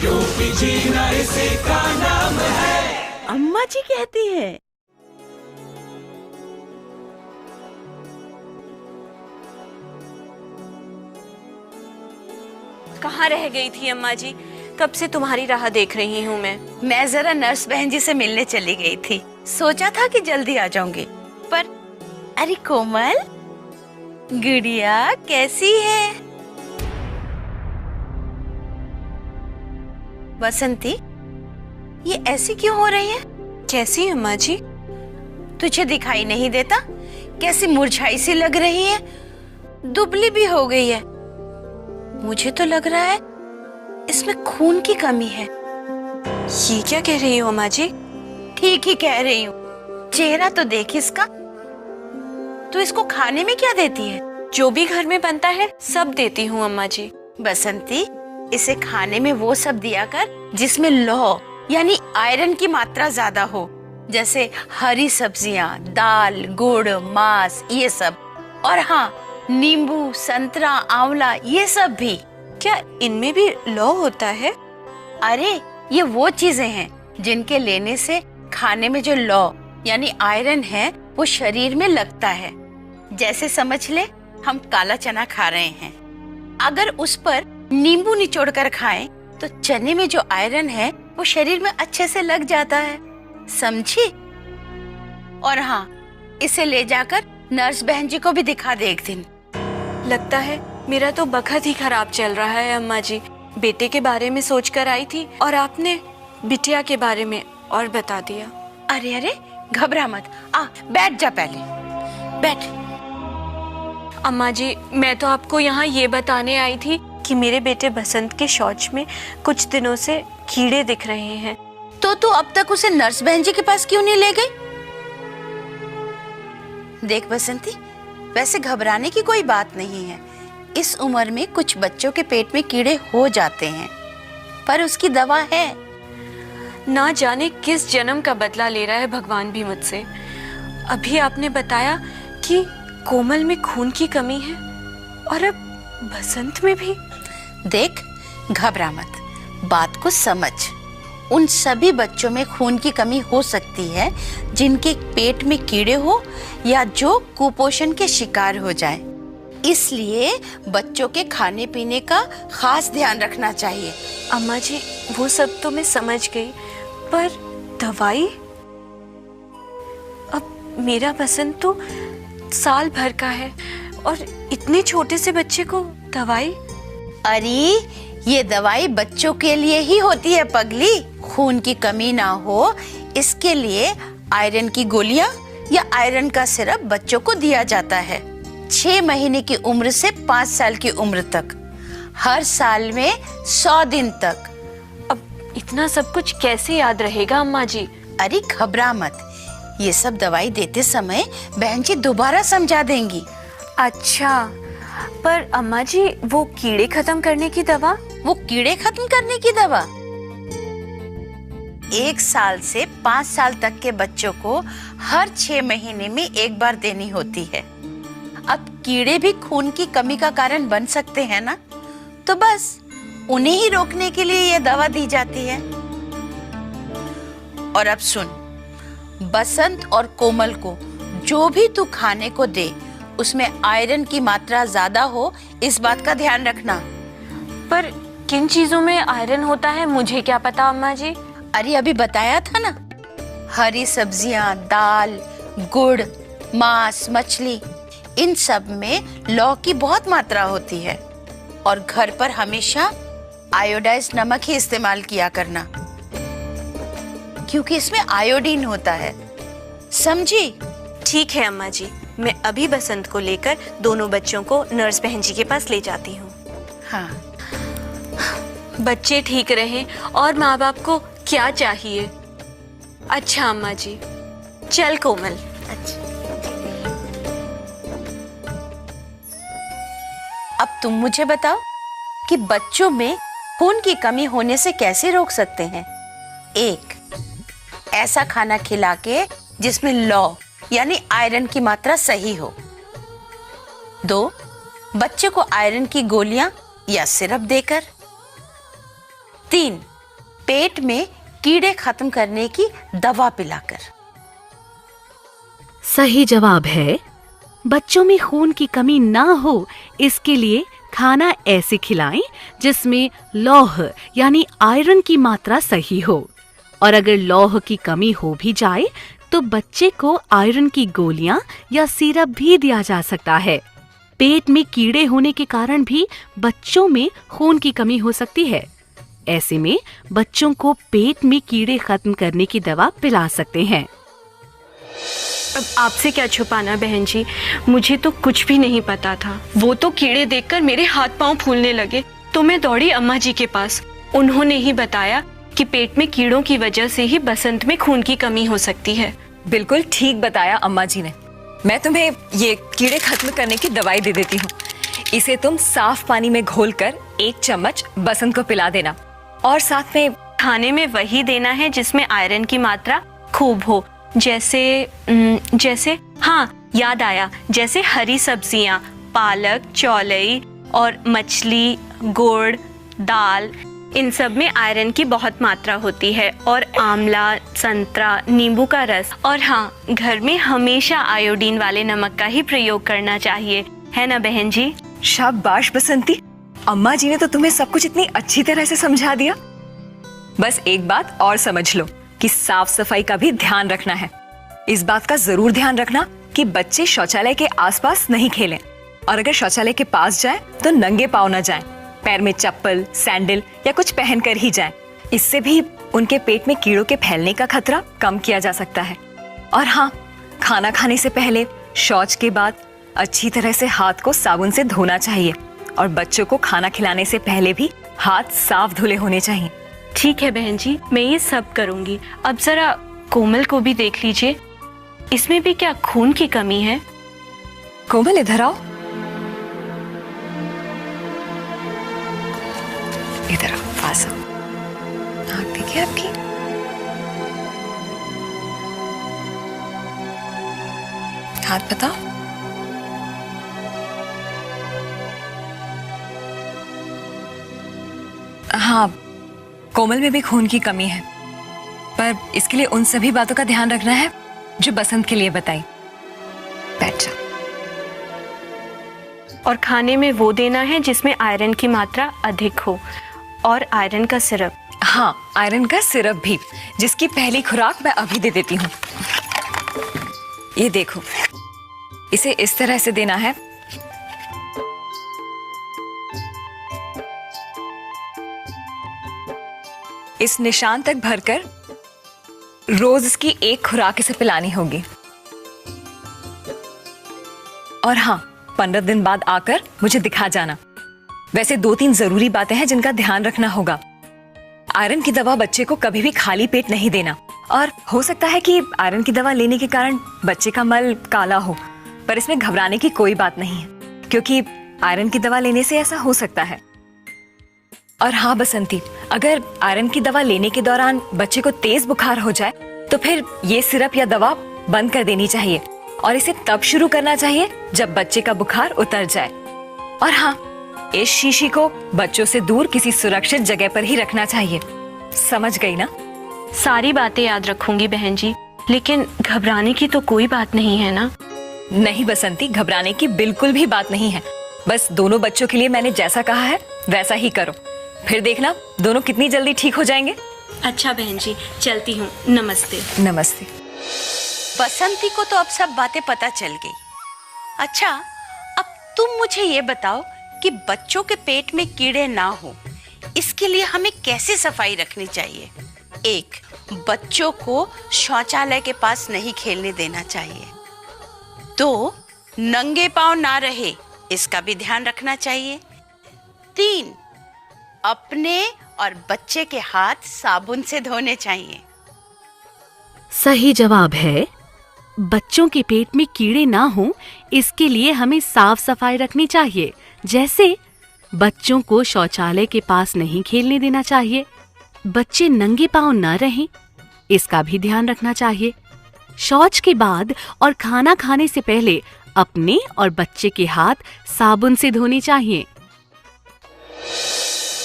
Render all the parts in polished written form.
UP जीना इसी का नाम है। अम्मा जी कहती है। कहाँ रह गई थी अम्मा जी? कब से तुम्हारी राह देख रही हूँ मैं जरा नर्स बहन जी से मिलने चली गई थी। सोचा था कि जल्दी आ जाऊंगी, पर अरे कोमल, गुड़िया कैसी है? बसंती, ये ऐसी क्यों हो रही है? कैसी अम्मा जी? तुझे दिखाई नहीं देता? कैसी मुरझाई सी लग रही है, दुबली भी हो गई है। मुझे तो लग रहा है इसमें खून की कमी है। ये क्या कह रही हो अम्मा जी? ठीक ही कह रही हूँ। चेहरा तो देख इसका। तो इसको खाने में क्या देती है? जो भी घर में बनता है सब देती हूँ अम्मा जी। बसंती, इसे खाने में वो सब दिया कर जिसमें लौह यानी आयरन की मात्रा ज्यादा हो, जैसे हरी सब्जियां, दाल, गुड़, मांस, ये सब। और हाँ, नींबू, संतरा, आंवला, ये सब भी। क्या इनमें भी लौह होता है? अरे ये वो चीजें हैं जिनके लेने से खाने में जो लौह यानी आयरन है वो शरीर में लगता है। जैसे समझ ले हम काला चना खा रहे हैं, अगर उस पर नींबू निचोड़ कर खाएं तो चने में जो आयरन है वो शरीर में अच्छे से लग जाता है, समझी? और हाँ, इसे ले जाकर नर्स बहन जी को भी दिखा दे एक दिन। लगता है मेरा तो बखत ही खराब चल रहा है अम्मा जी। बेटे के बारे में सोच कर आई थी और आपने बिटिया के बारे में और बता दिया। अरे अरे, घबरा मत, आ बैठ जा, पहले बैठ। अम्मा जी, मैं तो आपको यहाँ ये बताने आई थी कि मेरे बेटे बसंत के शौच में कुछ दिनों से कीड़े दिख रहे हैं। तो तू अब तक उसे नर्स बहन जी के पास क्यों नहीं ले गई? देख बसंती, वैसे घबराने की कोई बात नहीं है। इस उम्र में कुछ बच्चों के पेट में कीड़े हो जाते हैं, पर उसकी दवा है। ना जाने किस जन्म का बदला ले रहा है भगवान भी मुझसे। अभी आपने बताया कि कोमल में खून की कमी है और अब बसंत में भी। देख, घबरा मत, बात को समझ। उन सभी बच्चों में खून की कमी हो सकती है जिनके पेट में कीड़े हो या जो कुपोषण के शिकार हो जाए। इसलिए बच्चों के खाने पीने का खास ध्यान रखना चाहिए। अम्मा जी, वो सब तो मैं समझ गई, पर दवाई? अब मेरा बसंत तो साल भर का है और इतने छोटे से बच्चे को दवाई? अरे ये दवाई बच्चों के लिए ही होती है पगली। खून की कमी ना हो इसके लिए आयरन की गोलियां या आयरन का सिरप बच्चों को दिया जाता है। 6 महीने की उम्र से 5 साल की उम्र तक, हर साल में 100 दिन तक। अब इतना सब कुछ कैसे याद रहेगा अम्मा जी? अरे घबरा मत, ये सब दवाई देते समय बहन जी दोबारा समझा देंगी। अच्छा, पर अम्मा जी वो कीड़े खत्म करने की दवा? वो कीड़े खत्म करने की दवा 1 साल से 5 साल तक के बच्चों को हर 6 महीने में एक बार देनी होती है। अब कीड़े भी खून की कमी का कारण बन सकते हैं ना, तो बस उन्हें ही रोकने के लिए ये दवा दी जाती है। और अब सुन, बसंत और कोमल को जो भी तू खाने को दे उसमें आयरन की मात्रा ज्यादा हो, इस बात का ध्यान रखना। पर किन चीजों में आयरन होता है मुझे क्या पता अम्मा जी? अरे अभी बताया था ना, हरी सब्जियां, दाल, गुड़, मांस, मछली, इन सब में लौह की बहुत मात्रा होती है। और घर पर हमेशा आयोडाइज्ड नमक ही इस्तेमाल किया करना, क्योंकि इसमें आयोडीन होता है, समझी? ठीक है अम्मा जी, मैं अभी बसंत को लेकर दोनों बच्चों को नर्स बहन जी के पास ले जाती हूँ। हाँ, बच्चे ठीक रहें और माँ बाप को क्या चाहिए। अच्छा अम्मा जी, चल कोमल। अच्छा। अब तुम मुझे बताओ कि बच्चों में खून की कमी होने से कैसे रोक सकते हैं? 1, ऐसा खाना खिला के जिसमें लौह यानी आयरन की मात्रा सही हो। 2, बच्चे को आयरन की गोलियां या सिरप देकर। 3, पेट में कीड़े खत्म करने की दवा पिलाकर। सही जवाब है बच्चों में खून की कमी ना हो इसके लिए खाना ऐसे खिलाएं जिसमें लौह यानी आयरन की मात्रा सही हो। और अगर लौह की कमी हो भी जाए तो बच्चे को आयरन की गोलियां या सिरप भी दिया जा सकता है। पेट में कीड़े होने के कारण भी बच्चों में खून की कमी हो सकती है। ऐसे में बच्चों को पेट में कीड़े खत्म करने की दवा पिला सकते हैं। अब आपसे क्या छुपाना बहन जी, मुझे तो कुछ भी नहीं पता था। वो तो कीड़े देखकर मेरे हाथ पांव फूलने लगे तो मैं दौड़ी अम्मा जी के पास। उन्होंने ही बताया कि पेट में कीड़ों की वजह से ही बसंत में खून की कमी हो सकती है। बिल्कुल ठीक बताया अम्मा जी ने। मैं तुम्हें ये कीड़े खत्म करने की दवाई दे देती हूँ। इसे तुम साफ पानी में घोलकर 1 चम्मच बसंत को पिला देना और साथ में खाने में वही देना है जिसमें आयरन की मात्रा खूब हो। जैसे हाँ याद आया, जैसे हरी सब्जियां, पालक, चौलाई और मछली, गुड़, दाल, इन सब में आयरन की बहुत मात्रा होती है। और आंवला, संतरा, नींबू का रस और हाँ, घर में हमेशा आयोडीन वाले नमक का ही प्रयोग करना चाहिए, है ना बहन जी? शाबाश बसंती, अम्मा जी ने तो तुम्हें सब कुछ इतनी अच्छी तरह से समझा दिया। बस एक बात और समझ लो कि साफ सफाई का भी ध्यान रखना है। इस बात का जरूर ध्यान रखना कि बच्चे शौचालय के आसपास नहीं खेलें और अगर शौचालय के पास जाएं तो नंगे पांव न जाएं। पैर में चप्पल, सैंडल या कुछ पहनकर ही जाएं। इससे भी उनके पेट में कीड़ों के फैलने का खतरा कम किया जा सकता है। और हाँ, खाना खाने से पहले, शौच के बाद अच्छी तरह से हाथ को साबुन से धोना चाहिए और बच्चों को खाना खिलाने से पहले भी हाथ साफ धुले होने चाहिए। ठीक है बहन जी, मैं ये सब करूंगी। अब जरा कोमल को भी देख लीजिए, इसमें भी क्या खून की कमी है? कोमल इधर आओ, इधर आओ, पास आओ। आँख देखिए आपकी। हाथ बताओ। हाँ, कोमल में भी खून की कमी है, पर इसके लिए उन सभी बातों का ध्यान रखना है जो बसंत के लिए बताई। बैठ जाओ। और खाने में वो देना है जिसमें आयरन की मात्रा अधिक हो और आयरन का सिरप। हाँ, आयरन का सिरप भी, जिसकी पहली खुराक मैं अभी दे देती हूँ। ये देखो, इसे इस तरह से देना है। इस निशान तक भरकर रोज इसकी 1 खुराक इसे पिलानी होगी। और हाँ, 15 दिन बाद आकर मुझे दिखा जाना। वैसे 2-3 जरूरी बातें हैं जिनका ध्यान रखना होगा। आयरन की दवा बच्चे को कभी भी खाली पेट नहीं देना। और हो सकता है कि आयरन की दवा लेने के कारण बच्चे का मल काला हो, पर इसमें घबराने की कोई बात नहीं है, क्योंकि आयरन की दवा लेने से ऐसा हो सकता है। और हाँ बसंती, अगर आयरन की दवा लेने के दौरान बच्चे को तेज बुखार हो जाए तो फिर ये सिरप या दवा बंद कर देनी चाहिए और इसे तब शुरू करना चाहिए जब बच्चे का बुखार उतर जाए। और हाँ, इस शीशी को बच्चों से दूर किसी सुरक्षित जगह पर ही रखना चाहिए। समझ गई ना? सारी बातें याद रखूंगी बहन जी, लेकिन घबराने की तो कोई बात नहीं है ना? नहीं बसंती, घबराने की बिल्कुल भी बात नहीं है। बस दोनों बच्चों के लिए मैंने जैसा कहा है वैसा ही करो, फिर देखना दोनों कितनी जल्दी ठीक हो जाएंगे। अच्छा बहन जी, चलती हूँ। नमस्ते। नमस्ते। बसंती को तो अब सब बातें पता चल गई। अच्छा, अब तुम मुझे ये बताओ कि बच्चों के पेट में कीड़े ना हो, इसके लिए हमें कैसे सफाई रखनी चाहिए? 1, बच्चों को शौचालय के पास नहीं खेलने देना चाहिए। 2, नंगे पांव ना रहे, इसका भी ध्यान रखना चाहिए। 3, अपने और बच्चे के हाथ साबुन से धोने चाहिए। सही जवाब है बच्चों के पेट में कीड़े ना हो इसके लिए हमें साफ सफाई रखनी चाहिए। जैसे बच्चों को शौचालय के पास नहीं खेलने देना चाहिए, बच्चे नंगे पांव न रहें, इसका भी ध्यान रखना चाहिए। शौच के बाद और खाना खाने से पहले अपने और बच्चे के हाथ साबुन से धोने चाहिए।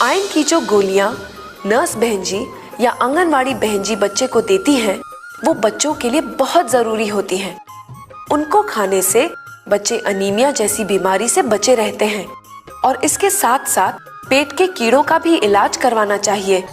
आयरन की जो गोलियां नर्स बहन जी या आंगनवाड़ी बहन जी बच्चे को देती हैं, वो बच्चों के लिए बहुत जरूरी होती हैं। उनको खाने से बच्चे अनीमिया जैसी बीमारी से बचे रहते हैं और इसके साथ साथ पेट के कीड़ों का भी इलाज करवाना चाहिए